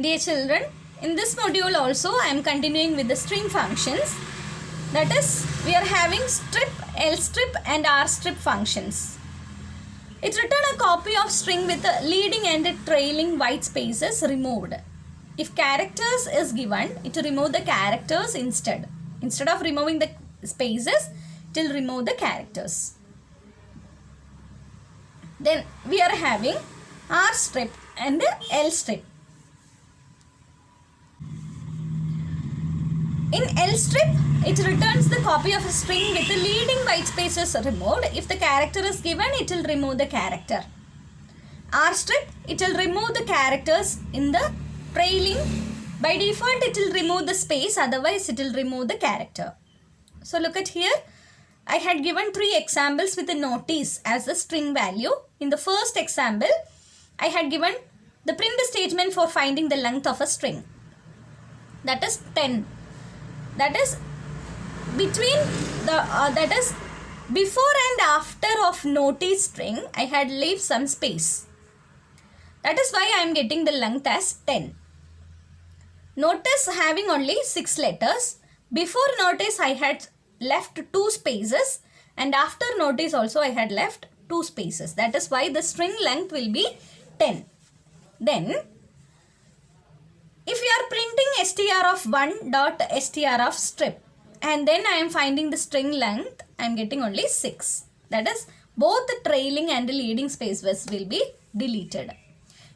Dear children, in this module also I am continuing with the string functions. That is, we are having strip, L strip and R strip functions. It return a copy of string with the leading and trailing white spaces removed. If characters is given, it will remove the characters instead. Instead of removing the spaces, it will remove the characters. Then we are having R strip and L strip. In L strip, it returns the copy of a string with the leading white spaces removed. If the character is given, it will remove the character. R strip, it will remove the characters in the trailing. By default, it will remove the space, otherwise it will remove the character. So look at here. I had given 3 examples with a notice as the string value. In the first example, I had given the print statement for finding the length of a string. That is 10. That is between the that is before and after of notice string, I had left some space. That is why I am getting the length as 10. Notice having only 6 letters. Before notice I had left 2 spaces, and after notice also I had left 2 spaces. That is why the string length will be 10. Then if we are printing str of 1 dot str of strip, and then I am finding the string length, I am getting only 6. That is, both the trailing and the leading spaces will be deleted.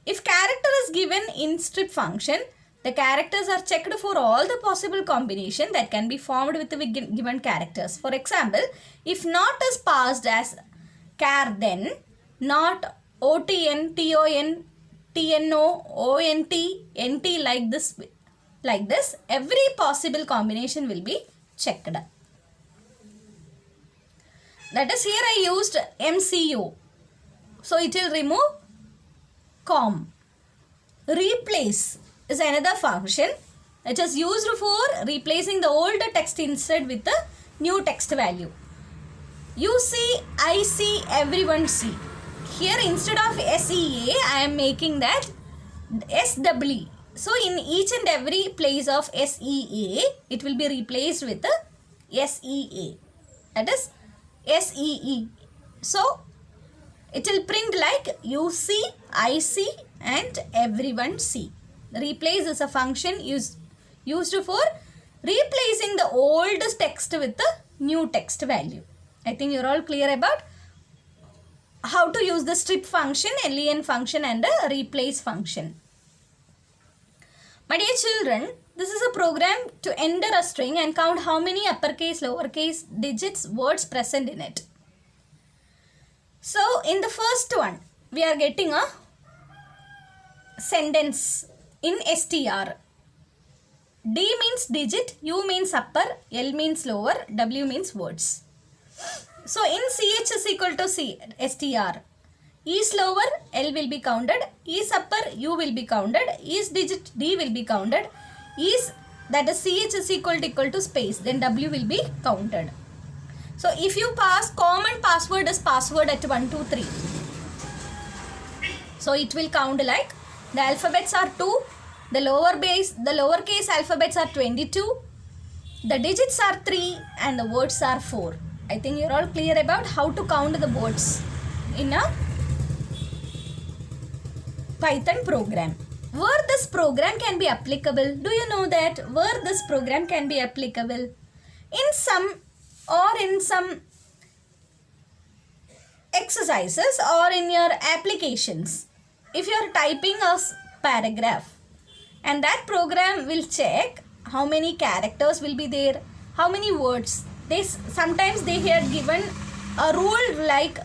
If character is given in strip function, the characters are checked for all the possible combination that can be formed with the given characters. For example, if not is passed as char, then not, otn, ton, tno, ont, nt like this, every possible combination will be checked. That is, here I used MCU. So it will remove com. Replace is another function. It is used for replacing the old text instead with the new text value. You see, I see, everyone see. Here instead of SEA, I am making that SWE. So in each and every place of SEA, it will be replaced with the SEA. That is SEE. So it will print like you see, I see and everyone see. Replace is a function used for replacing the old text with the new text value. I think you are all clear about how to use the strip function, len function and the replace function. My dear children, this is a program to enter a string and count how many uppercase, lowercase digits, words present in it. So in the first one, we are getting a sentence in str. D means digit, U means upper, L means lower, W means words. So in ch is equal to str. E is lower, L will be counted. E is upper, U will be counted. E is digit, D will be counted. E is, that is ch is equal to space, then W will be counted. So if you pass, common password is password at 1, 2, 3. So it will count like the alphabets are 2, the lowercase alphabets are 22, the digits are 3 and the words are 4. I think you are all clear about how to count the words in a Python program. Where this program can be applicable? Do you know that where this program can be applicable? In some exercises or in your applications. If you are typing a paragraph, and that program will check how many characters will be there, how many words. Sometimes they had given a rule like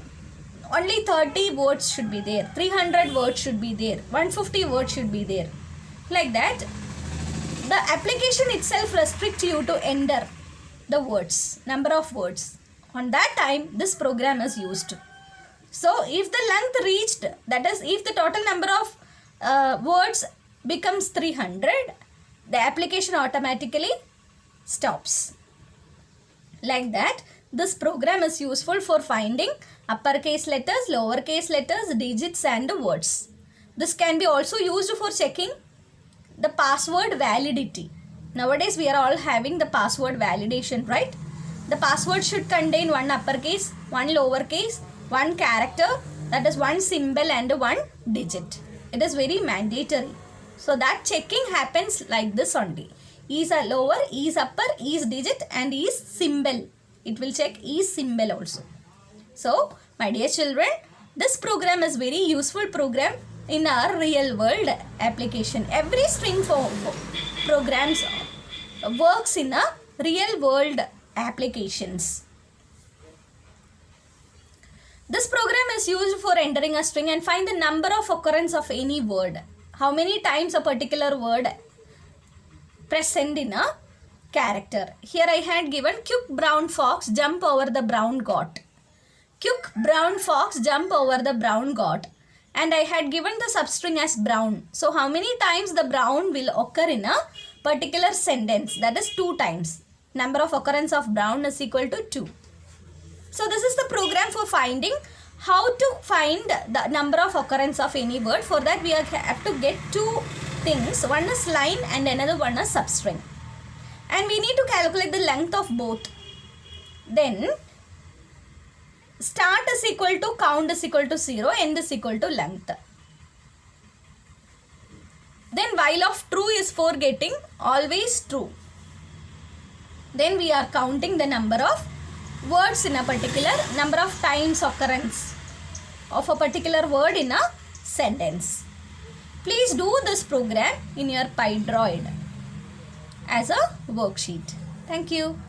only 30 words should be there, 300 words should be there, 150 words should be there. Like that, the application itself restricts you to enter the words, number of words. On that time, this program is used. So if the length reached, that is, if the total number of words becomes 300, the application automatically stops. Like that, this program is useful for finding uppercase letters, lowercase letters, digits and words. This can be also used for checking the password validity. Nowadays we are all having the password validation, right? The password should contain one uppercase, one lowercase, one character, that is one symbol and one digit. It is very mandatory. So that checking happens like this only. Is a lower, is upper, is digit and is symbol. It will check is symbol also. So my dear children, this program is very useful program in our real world application. Every string for programs works in a real world applications. This program is used for entering a string and find the number of occurrence of any word. How many times a particular word present in a character. Here I had given quick brown fox jump over the brown goat. Quick brown fox jump over the brown goat. And I had given the substring as brown. So how many times the brown will occur in a particular sentence? That is 2 times. Number of occurrence of brown is equal to 2. So this is the program for finding how to find the number of occurrence of any word. For that we have to get 2 things. One is line and another one is substring. And we need to calculate the length of both. Then start is equal to count is equal to 0, end is equal to length. Then while of true is for getting always true. Then we are counting the number of words in a particular number of times occurrence of a particular word in a sentence. Please do this program in your PyDroid as a worksheet. Thank you.